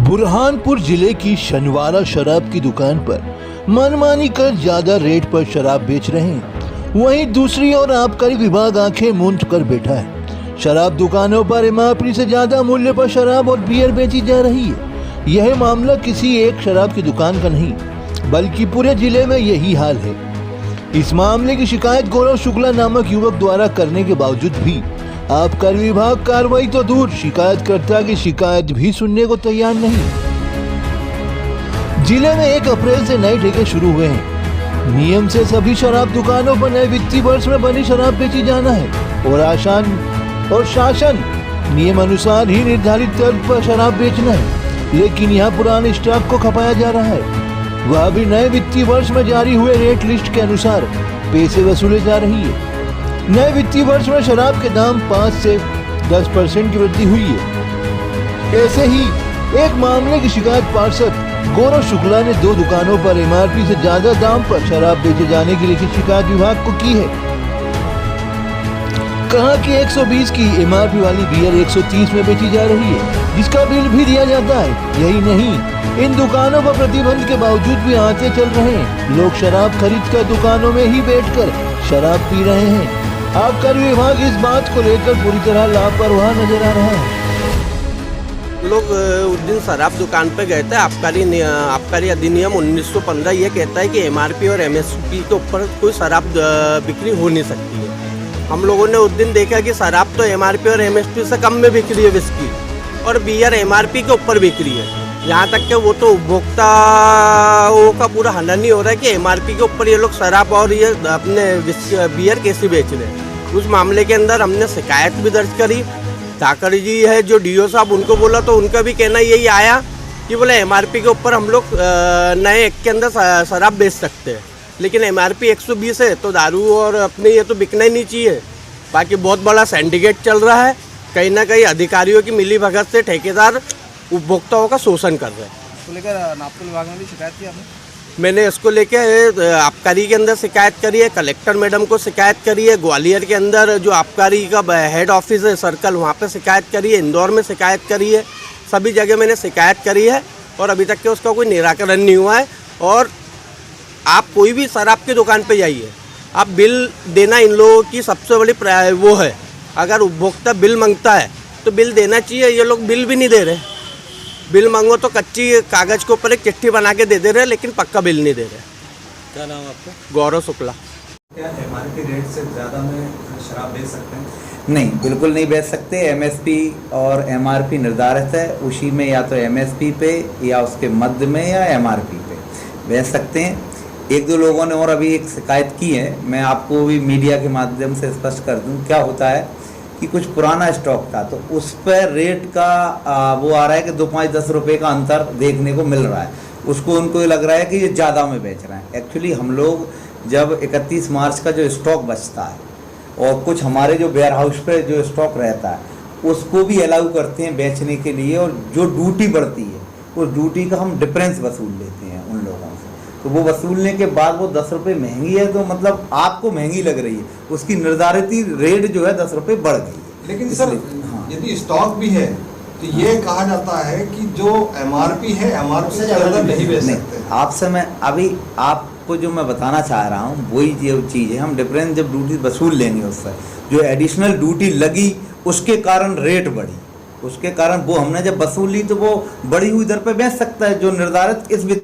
बुरहानपुर जिले की शनिवारा शराब की दुकान पर मनमानी कर ज्यादा रेट पर शराब बेच रहे हैं। वहीं दूसरी ओर आबकारी विभाग आंखें मूंद कर बैठा है। शराब दुकानों पर एमआरपी से ज्यादा मूल्य पर शराब और बियर बेची जा रही है। यह मामला किसी एक शराब की दुकान का नहीं बल्कि पूरे जिले में यही हाल है। इस मामले की शिकायत गौरव शुक्ला नामक युवक द्वारा करने के बावजूद भी आबकारी विभाग कार्रवाई तो दूर, शिकायतकर्ता की शिकायत भी सुनने को तैयार नहीं। जिले में 1 अप्रैल से नए ठेके शुरू हुए हैं। नियम से सभी शराब दुकानों पर नए वित्तीय वर्ष में बनी शराब बेची जाना है और शासन नियम अनुसार ही निर्धारित तर्ज पर शराब बेचना है। लेकिन यहाँ पुराने स्टॉक को खपाया जा रहा है। वह भी नए वित्तीय वर्ष में जारी हुए रेट लिस्ट के अनुसार पैसे वसूले जा रही है। नए वित्तीय वर्ष में शराब के दाम 5 से 10% की वृद्धि हुई है। ऐसे ही एक मामले की शिकायत पार्षद गौरव शुक्ला ने 2 दुकानों पर एमआरपी से ज्यादा दाम पर शराब बेचे जाने की लिखित शिकायत विभाग को की है। कहा कि 120 की एमआरपी वाली बियर 130 में बेची जा रही है, जिसका बिल भी दिया जाता है। यही नहीं, इन दुकानों पर प्रतिबंध के बावजूद भी आते चल रहे हैं। लोग शराब खरीद कर दुकानों में ही बैठकर शराब पी रहे हैं। आबकारी विभाग इस बात को लेकर पूरी तरह लापरवाह नजर आ रहा है। लोग उस दिन शराब दुकान पे गए थे। आबकारी अधिनियम 1915 ये कहता है कि एमआरपी और एमएसपी के ऊपर कोई शराब बिक्री हो नहीं सकती है। हम लोगों ने उस दिन देखा कि शराब तो एमआरपी और एमएसपी से कम में बिक्री है, विस्की और बियर एमआरपी के ऊपर बिक्री है। यहाँ तक कि वो तो उपभोक्ताओं का पूरा हनन ही हो रहा है कि एमआरपी के ऊपर ये लोग शराब और ये अपने बियर कैसे बेच रहे हैं। उस मामले के अंदर हमने शिकायत भी दर्ज करी। ठाकर जी है जो डीओ साहब, उनको बोला तो उनका भी कहना यही आया कि बोले एमआरपी के ऊपर हम लोग नए एक के अंदर शराब बेच सकते हैं, लेकिन एमआरपी 120 है तो दारू और अपने ये तो बिकना ही नहीं चाहिए। बाकी बहुत बड़ा सिंडिकेट चल रहा है। कहीं ना कहीं अधिकारियों की मिलीभगत से ठेकेदार उपभोक्ताओं का शोषण कर रहे हैं। तो लेकर नापतोल विभाग में भी शिकायत की आपने? मैंने इसको लेके आबकारी के अंदर शिकायत करी है, कलेक्टर मैडम को शिकायत करी है, ग्वालियर के अंदर जो आबकारी का हेड ऑफिस है सर्कल, वहाँ पे शिकायत करी है, इंदौर में शिकायत करी है। सभी जगह मैंने शिकायत करी है और अभी तक के उसका कोई निराकरण नहीं हुआ है। और आप कोई भी शराब की दुकान पे जाइए, आप बिल देना इन लोगों की सबसे बड़ी वो है। अगर उपभोक्ता बिल मांगता है तो बिल देना चाहिए। ये लोग बिल भी नहीं दे रहे। बिल मांगो तो कच्ची कागज के ऊपर एक चिट्ठी बना के दे रहे, लेकिन पक्का बिल नहीं दे रहे। क्या नाम है आपका? गौरव शुक्ला। क्या एमआरपी रेट से ज़्यादा में शराब बेच सकते हैं? नहीं, बिल्कुल नहीं बेच सकते। एमएसपी और एमआरपी निर्धारित है, उसी में या तो एमएसपी पे या उसके मध्य में या एमआरपी पे बेच सकते हैं। 1-2 लोगों ने और अभी एक शिकायत की है, मैं आपको भी मीडिया के माध्यम से स्पष्ट कर दूं। क्या होता है कि कुछ पुराना स्टॉक था तो उस पर रेट का वो आ रहा है कि 2-5-10 रुपये का अंतर देखने को मिल रहा है। उसको उनको लग रहा है कि ये ज़्यादा में बेच रहे हैं। एक्चुअली हम लोग जब 31 मार्च का जो स्टॉक बचता है और कुछ हमारे जो वेयर हाउस पे जो स्टॉक रहता है उसको भी अलाउ करते हैं बेचने के लिए, और जो ड्यूटी बढ़ती है उस ड्यूटी का हम डिफरेंस वसूल लेते हैं उन लोगों से। तो वो वसूलने के बाद वो 10 रुपये महंगी है तो मतलब आपको महंगी लग रही है, उसकी निर्धारित रेट जो है 10 रुपये बढ़ गई है। लेकिन सर यदि स्टॉक भी है तो ये कहा जाता है कि जो एमआरपी है एमआरपी से ज़्यादा नहीं बेच सकते। आपसे मैं अभी आपको जो मैं बताना चाह रहा हूँ वही जो चीज़ है, हम डिफरेंस जब ड्यूटी वसूल लेंगे उससे जो एडिशनल ड्यूटी लगी उसके कारण रेट बढ़ी, उसके कारण वो हमने जब वसूल ली तो वो बढ़ी हुई दर पे बेच सकता है जो निर्धारित इस